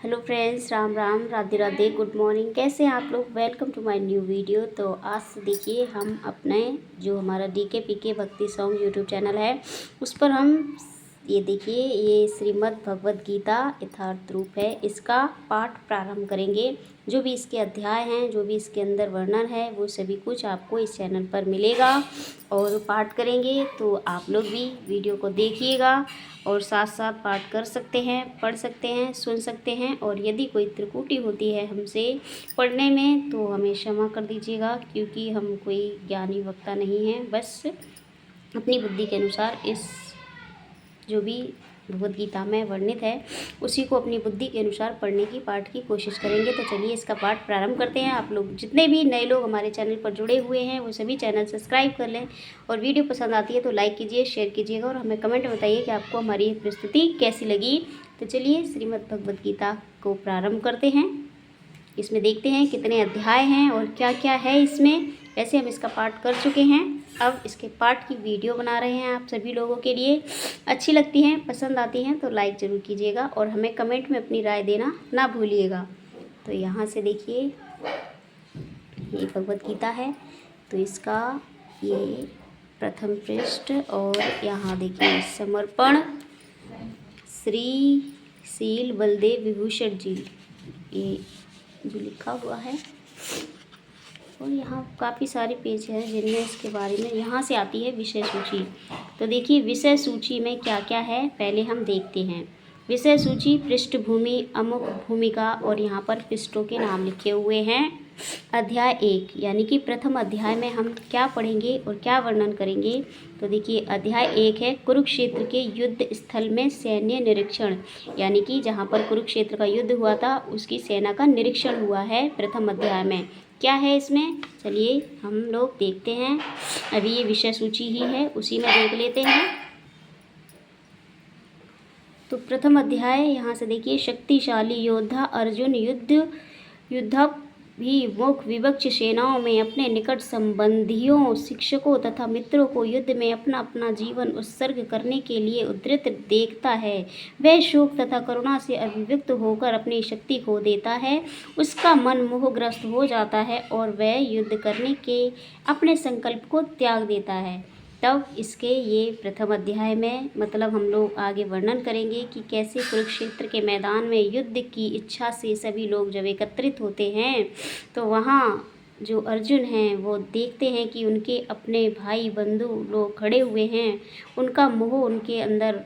Hello friends, Ram Ram, Radhe Radhe, good morning. कैसे हैं आप लोग? Welcome to my new video. तो आज से देखिए हम अपने जो हमारा डीके पीके भक्ति सॉन्ग यूट्यूब चैनल है उस पर हम ये देखिए ये श्रीमद् भगवद गीता यथार्थ रूप है, इसका पाठ प्रारंभ करेंगे। जो भी इसके अध्याय हैं, जो भी इसके अंदर वर्णन है, वो सभी कुछ आपको इस चैनल पर मिलेगा और पाठ करेंगे। तो आप लोग भी वीडियो को देखिएगा और साथ साथ पाठ कर सकते हैं, पढ़ सकते हैं, सुन सकते हैं। और यदि कोई त्रुटि होती है हमसे पढ़ने में तो हमें क्षमा कर दीजिएगा, क्योंकि हम कोई ज्ञानी वक्ता नहीं हैं। बस अपनी बुद्धि के अनुसार इस जो भी भगवद गीता में वर्णित है उसी को अपनी बुद्धि के अनुसार पढ़ने की पाठ की कोशिश करेंगे। तो चलिए इसका पाठ प्रारंभ करते हैं। आप लोग जितने भी नए लोग हमारे चैनल पर जुड़े हुए हैं वो सभी चैनल सब्सक्राइब कर लें, और वीडियो पसंद आती है तो लाइक कीजिए, शेयर कीजिएगा, और हमें कमेंट में बताइए कि आपको हमारी ये प्रस्तुति कैसी लगी। तो चलिए श्रीमद् भगवद गीता को प्रारंभ करते हैं। इसमें देखते हैं कितने अध्याय हैं और क्या क्या है इसमें। वैसे हम इसका पाठ कर चुके हैं, अब इसके पाठ की वीडियो बना रहे हैं आप सभी लोगों के लिए। अच्छी लगती हैं, पसंद आती हैं तो लाइक ज़रूर कीजिएगा और हमें कमेंट में अपनी राय देना ना भूलिएगा। तो यहाँ से देखिए ये भगवद गीता है, तो इसका ये प्रथम पृष्ठ, और यहाँ देखिए समर्पण श्री शील बलदेव विभूषण जी, ये जो लिखा हुआ है। और यहाँ काफ़ी सारे पेज हैं जिनमें इसके बारे में यहाँ से आती है विषय सूची। तो देखिए विषय सूची में क्या क्या है पहले हम देखते हैं। विषय सूची, पृष्ठभूमि, अमुक, भूमिका, और यहाँ पर पृष्ठों के नाम लिखे हुए हैं। अध्याय 1 यानी कि प्रथम अध्याय में हम क्या पढ़ेंगे और क्या वर्णन करेंगे। तो देखिए अध्याय 1 है कुरुक्षेत्र के युद्ध स्थल में सैन्य निरीक्षण, यानी कि जहाँ पर कुरुक्षेत्र का युद्ध हुआ था उसकी सेना का निरीक्षण हुआ है प्रथम अध्याय में। क्या है इसमें, चलिए हम लोग देखते हैं। अभी ये विषय सूची ही है, उसी में देख लेते हैं। तो प्रथम अध्याय यहाँ से देखिए, शक्तिशाली योद्धा अर्जुन युद्धाभिमुख विपक्ष सेनाओं में अपने निकट संबंधियों, शिक्षकों तथा मित्रों को युद्ध में अपना अपना जीवन उत्सर्ग करने के लिए उद्यत देखता है। वह शोक तथा करुणा से अभिव्यक्त होकर अपनी शक्ति खो देता है, उसका मन मोहग्रस्त हो जाता है और वह युद्ध करने के अपने संकल्प को त्याग देता है। तब इसके ये प्रथम अध्याय में मतलब हम लोग आगे वर्णन करेंगे कि कैसे कुरुक्षेत्र के मैदान में युद्ध की इच्छा से सभी लोग जब एकत्रित होते हैं तो वहाँ जो अर्जुन हैं वो देखते हैं कि उनके अपने भाई बंधु लोग खड़े हुए हैं। उनका मोह उनके अंदर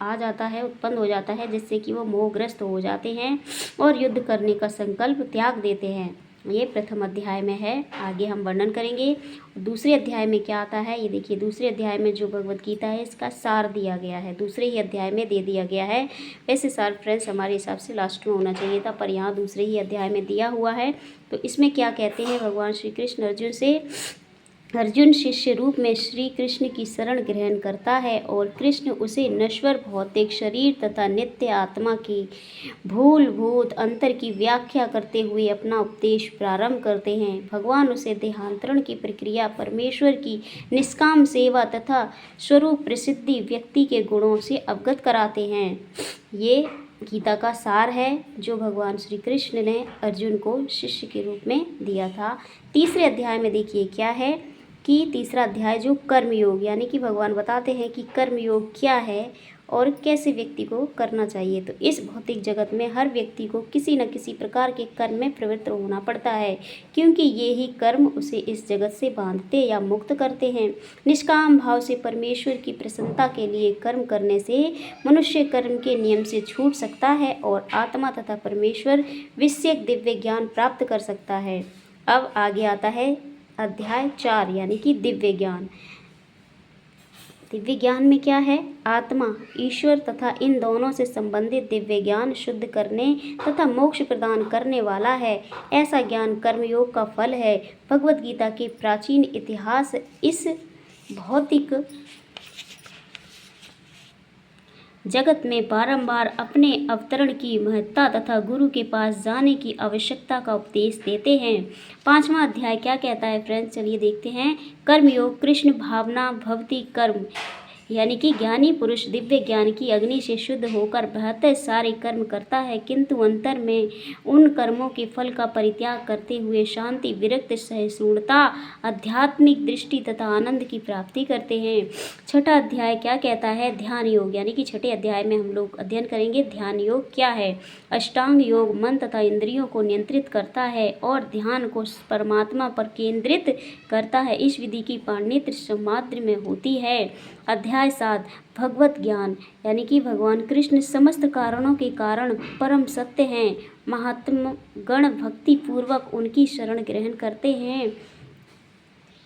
आ जाता है, उत्पन्न हो जाता है, जिससे कि वो मोहग्रस्त हो जाते हैं और युद्ध करने का संकल्प त्याग देते हैं। ये प्रथम अध्याय में है, आगे हम वर्णन करेंगे। दूसरे अध्याय में क्या आता है ये देखिए। दूसरे अध्याय में जो भगवद गीता है इसका सार दिया गया है, दूसरे ही अध्याय में दे दिया गया है। वैसे सार फ्रेंड्स हमारे हिसाब से लास्ट में होना चाहिए था, पर यहाँ दूसरे ही अध्याय में दिया हुआ है। तो इसमें क्या कहते हैं भगवान श्री कृष्ण अर्जुन से। अर्जुन शिष्य रूप में श्री कृष्ण की शरण ग्रहण करता है और कृष्ण उसे नश्वर भौतिक शरीर तथा नित्य आत्मा की भूलभूत अंतर की व्याख्या करते हुए अपना उपदेश प्रारंभ करते हैं। भगवान उसे देहांतरण की प्रक्रिया, परमेश्वर की निष्काम सेवा तथा स्वरूप प्रसिद्धि व्यक्ति के गुणों से अवगत कराते हैं। ये गीता का सार है जो भगवान श्री कृष्ण ने अर्जुन को शिष्य के रूप में दिया था। तीसरे अध्याय में देखिए क्या है कि तीसरा अध्याय जो कर्मयोग, यानी कि भगवान बताते हैं कि कर्मयोग क्या है और कैसे व्यक्ति को करना चाहिए। तो इस भौतिक जगत में हर व्यक्ति को किसी न किसी प्रकार के कर्म में प्रवृत्त होना पड़ता है, क्योंकि ये ही कर्म उसे इस जगत से बांधते या मुक्त करते हैं। निष्काम भाव से परमेश्वर की प्रसन्नता के लिए कर्म करने से मनुष्य कर्म के नियम से छूट सकता है और आत्मा तथा परमेश्वर विषयक दिव्य ज्ञान प्राप्त कर सकता है। अब आगे आता है अध्याय 4 यानी कि दिव्य ज्ञान। दिव्य ज्ञान में क्या है, आत्मा, ईश्वर तथा इन दोनों से संबंधित दिव्य ज्ञान शुद्ध करने तथा मोक्ष प्रदान करने वाला है। ऐसा ज्ञान कर्मयोग का फल है। भगवद गीता के प्राचीन इतिहास इस भौतिक जगत में बारंबार अपने अवतरण की महत्ता तथा गुरु के पास जाने की आवश्यकता का उपदेश देते हैं। 5वां अध्याय क्या कहता है फ्रेंड्स, चलिए देखते हैं। कर्मयोग, कृष्ण भावना, भवती कर्म, यानी कि ज्ञानी पुरुष दिव्य ज्ञान की अग्नि से शुद्ध होकर बहुत सारे कर्म करता है, किंतु अंतर में उन कर्मों के फल का परित्याग करते हुए शांति, विरक्त, सहिष्णुता, आध्यात्मिक दृष्टि तथा आनंद की प्राप्ति करते हैं। छठा अध्याय क्या कहता है? ध्यान योग। यानी कि छठे अध्याय में हम लोग अध्ययन करेंगे ध्यान योग क्या है। अष्टांग योग मन तथा इंद्रियों को नियंत्रित करता है और ध्यान को परमात्मा पर केंद्रित करता है। इस विधि की पांडित्य समाद्र में होती है। अध्याय 7 भगवत ज्ञान। यानी कि भगवान कृष्ण समस्त कारणों के कारण परम सत्य हैं। महात्मा गण भक्ति पूर्वक उनकी शरण ग्रहण करते हैं,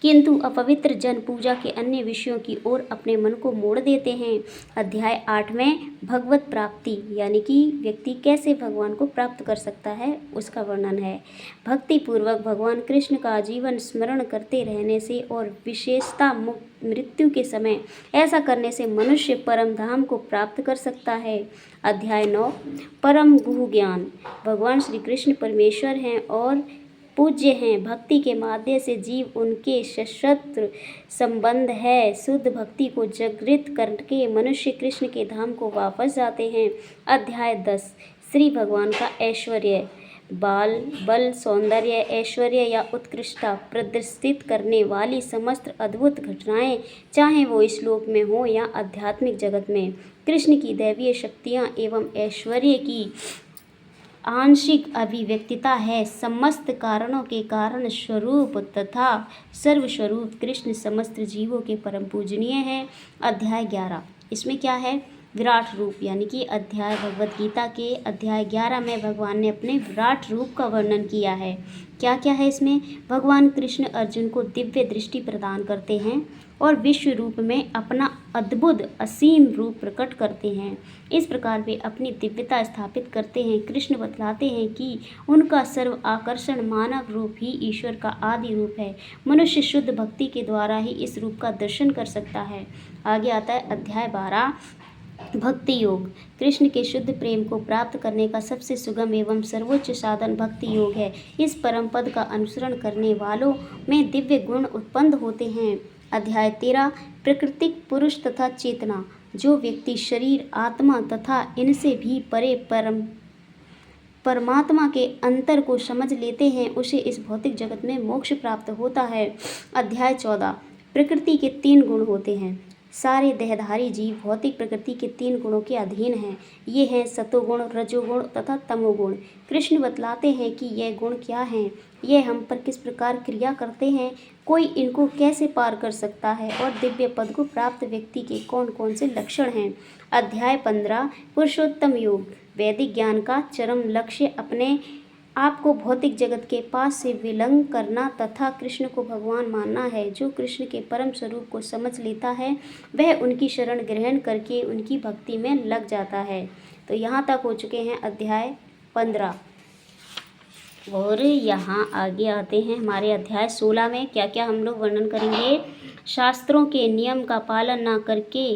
किंतु अपवित्र जन पूजा के अन्य विषयों की ओर अपने मन को मोड़ देते हैं। अध्याय 8 में भगवत प्राप्ति। यानी कि व्यक्ति कैसे भगवान को प्राप्त कर सकता है उसका वर्णन है। भक्ति पूर्वक भगवान कृष्ण का जीवन स्मरण करते रहने से और विशेषता मृत्यु के समय ऐसा करने से मनुष्य परम धाम को प्राप्त कर सकता है। अध्याय 9 परम गुह ज्ञान। भगवान श्री कृष्ण परमेश्वर हैं और पूज्य हैं। भक्ति के माध्यम से जीव उनके सशस्त्र संबंध है। शुद्ध भक्ति को जागृत करके मनुष्य कृष्ण के धाम को वापस जाते हैं। अध्याय 10 श्री भगवान का ऐश्वर्य। बल, सौंदर्य, ऐश्वर्य या उत्कृष्टता प्रदर्शित करने वाली समस्त अद्भुत घटनाएं, चाहे वो इस लोक में हो या आध्यात्मिक जगत में, कृष्ण की दैवीय शक्तियां एवं ऐश्वर्य की आंशिक अभिव्यक्तिता है। समस्त कारणों के कारण स्वरूप तथा सर्वस्वरूप कृष्ण समस्त जीवों के परम पूजनीय हैं। अध्याय 11 इसमें क्या है? विराट रूप। यानी कि अध्याय भगवत गीता के अध्याय 11 में भगवान ने अपने विराट रूप का वर्णन किया है। क्या क्या है इसमें? भगवान कृष्ण अर्जुन को दिव्य दृष्टि प्रदान करते हैं और विश्व रूप में अपना अद्भुत असीम रूप प्रकट करते हैं। इस प्रकार वे अपनी दिव्यता स्थापित करते हैं। कृष्ण बतलाते हैं कि उनका सर्व आकर्षण मानव रूप ही ईश्वर का आदि रूप है। मनुष्य शुद्ध भक्ति के द्वारा ही इस रूप का दर्शन कर सकता है। आगे आता है अध्याय 12 भक्ति योग। कृष्ण के शुद्ध प्रेम को प्राप्त करने का सबसे सुगम एवं सर्वोच्च साधन भक्ति योग है। इस परम पद का अनुसरण करने वालों में दिव्य गुण उत्पन्न होते हैं। अध्याय 13 प्राकृतिक पुरुष तथा चेतना। जो व्यक्ति शरीर, आत्मा तथा इनसे भी परे परमात्मा के अंतर को समझ लेते हैं, उसे इस भौतिक जगत में मोक्ष प्राप्त होता है। अध्याय 14 प्रकृति के 3 गुण होते हैं। सारे देहधारी जीव भौतिक प्रकृति के 3 गुणों के अधीन हैं। ये हैं सतोगुण, रजोगुण तथा तमोगुण। कृष्ण बतलाते हैं कि यह गुण क्या हैं, ये हम पर किस प्रकार क्रिया करते हैं, कोई इनको कैसे पार कर सकता है और दिव्य पद को प्राप्त व्यक्ति के कौन कौन से लक्षण हैं। अध्याय 15 पुरुषोत्तम योग। वैदिक ज्ञान का चरम लक्ष्य अपने आपको भौतिक जगत के पास से विलंघ करना तथा कृष्ण को भगवान मानना है। जो कृष्ण के परम स्वरूप को समझ लेता है वह उनकी शरण ग्रहण करके उनकी भक्ति में लग जाता है। तो यहाँ तक हो चुके हैं अध्याय 15 और यहाँ आगे आते हैं हमारे अध्याय 16 में क्या क्या हम लोग वर्णन करेंगे। शास्त्रों के नियम का पालन ना करके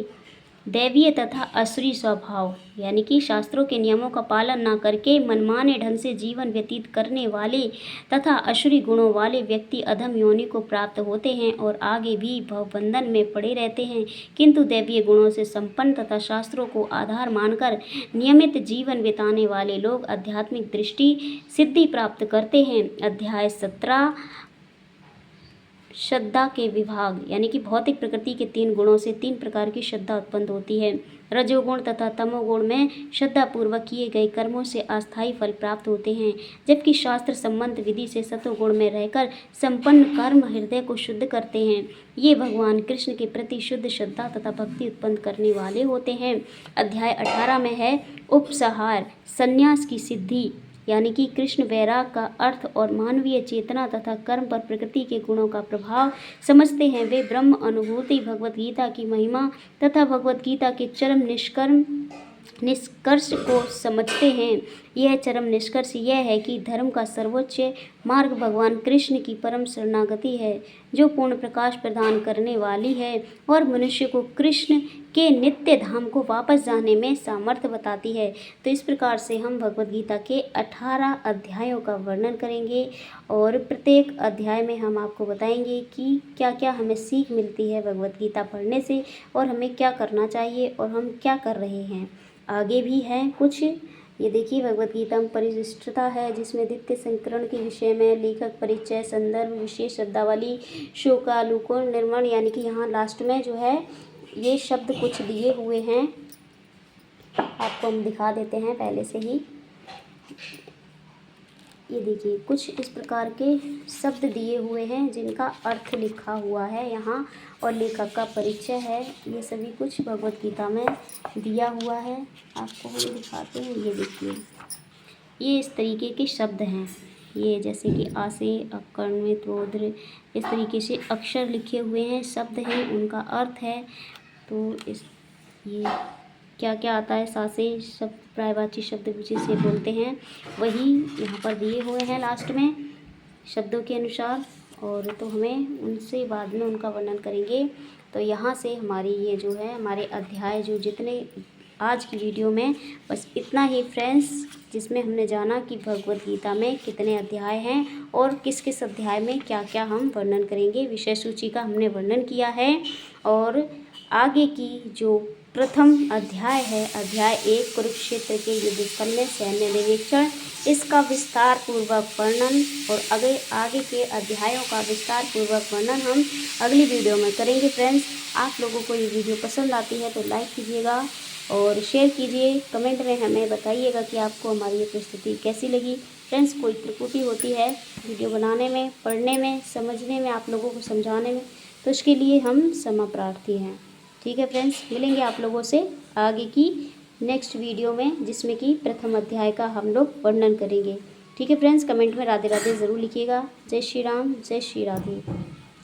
दैवीय तथा असुरी स्वभाव। यानी कि शास्त्रों के नियमों का पालन न करके मनमाने ढंग से जीवन व्यतीत करने वाले तथा असुरी गुणों वाले व्यक्ति अधम योनि को प्राप्त होते हैं और आगे भी भवबंधन में पड़े रहते हैं। किंतु दैवीय गुणों से संपन्न तथा शास्त्रों को आधार मानकर नियमित जीवन बिताने वाले लोग आध्यात्मिक दृष्टि सिद्धि प्राप्त करते हैं। अध्याय 17 श्रद्धा के विभाग। यानी कि भौतिक प्रकृति के 3 गुणों से 3 प्रकार की श्रद्धा उत्पन्न होती है। रजोगुण तथा तमोगुण में श्रद्धा पूर्वक किए गए कर्मों से अस्थायी फल प्राप्त होते हैं, जबकि शास्त्र संबंध विधि से सतोगुण में रहकर संपन्न कर्म हृदय को शुद्ध करते हैं। ये भगवान कृष्ण के प्रति शुद्ध श्रद्धा तथा भक्ति उत्पन्न करने वाले होते हैं। अध्याय 18 में है उपसंहार संन्यास की सिद्धि। यानी कि कृष्ण वैराग का अर्थ और मानवीय चेतना तथा कर्म पर प्रकृति के गुणों का प्रभाव समझते हैं। वे ब्रह्म अनुभूति, भगवत गीता की महिमा तथा भगवत गीता के चरम निष्कर्म निष्कर्ष को समझते हैं। यह चरम निष्कर्ष यह है कि धर्म का सर्वोच्च मार्ग भगवान कृष्ण की परम शरणागति है, जो पूर्ण प्रकाश प्रदान करने वाली है और मनुष्य को कृष्ण के नित्य धाम को वापस जाने में सामर्थ्य बताती है। तो इस प्रकार से हम भगवद गीता के 18 अध्यायों का वर्णन करेंगे और प्रत्येक अध्याय में हम आपको बताएंगे कि क्या क्या हमें सीख मिलती है भगवद गीता पढ़ने से और हमें क्या करना चाहिए और हम क्या कर रहे हैं। आगे भी है कुछ, ये देखिए भगवद गीता में परिशिष्टता है, जिसमें द्वितीय संस्करण के विषय में लेखक परिचय, संदर्भ, विशेष शब्दावली, शोकालुकों, निर्माण, यानी कि यहाँ लास्ट में जो है ये शब्द कुछ दिए हुए हैं, आपको हम दिखा देते हैं पहले से ही। ये देखिए कुछ इस प्रकार के शब्द दिए हुए हैं जिनका अर्थ लिखा हुआ है यहाँ, और लेखक का परिचय है। ये सभी कुछ भगवद गीता में दिया हुआ है, आपको हम दिखाते हैं। ये देखिए ये इस तरीके के शब्द हैं, ये जैसे कि आसे, अकर्ण में त्रोद्र, इस तरीके से अक्षर लिखे हुए हैं, शब्द हैं, उनका अर्थ है। तो इस ये क्या क्या आता है, सासे शब्द पर्यायवाची शब्द जिसे बोलते हैं, वही यहाँ पर दिए हुए हैं लास्ट में शब्दों के अनुसार। और तो हमें उनसे बाद में उनका वर्णन करेंगे। तो यहाँ से हमारी ये जो है हमारे अध्याय जो जितने आज की वीडियो में बस इतना ही फ्रेंड्स, जिसमें हमने जाना कि भगवद गीता में कितने अध्याय हैं और किस किस अध्याय में क्या क्या हम वर्णन करेंगे, विषय सूची का हमने वर्णन किया है। और आगे की जो प्रथम अध्याय है, अध्याय 1 कुरुक्षेत्र के युद्ध स्थल में सैन्य निरीक्षण, इसका विस्तार पूर्वक वर्णन और आगे के अध्यायों का विस्तार पूर्वक वर्णन हम अगली वीडियो में करेंगे। फ्रेंड्स, आप लोगों को ये वीडियो पसंद आती है तो लाइक कीजिएगा और शेयर कीजिए, कमेंट में हमें बताइएगा कि आपको हमारी ये प्रस्तुति कैसी लगी। फ्रेंड्स, कोई त्रुटि होती है वीडियो बनाने में, पढ़ने में, समझने में, आप लोगों को समझाने में, तो उसके लिए हम क्षमा प्रार्थी हैं। ठीक है फ्रेंड्स, मिलेंगे आप लोगों से आगे की नेक्स्ट वीडियो में, जिसमें कि प्रथम अध्याय का हम लोग वर्णन करेंगे। ठीक है फ्रेंड्स, कमेंट में राधे राधे ज़रूर लिखिएगा। जय श्री राम, जय श्री राधे।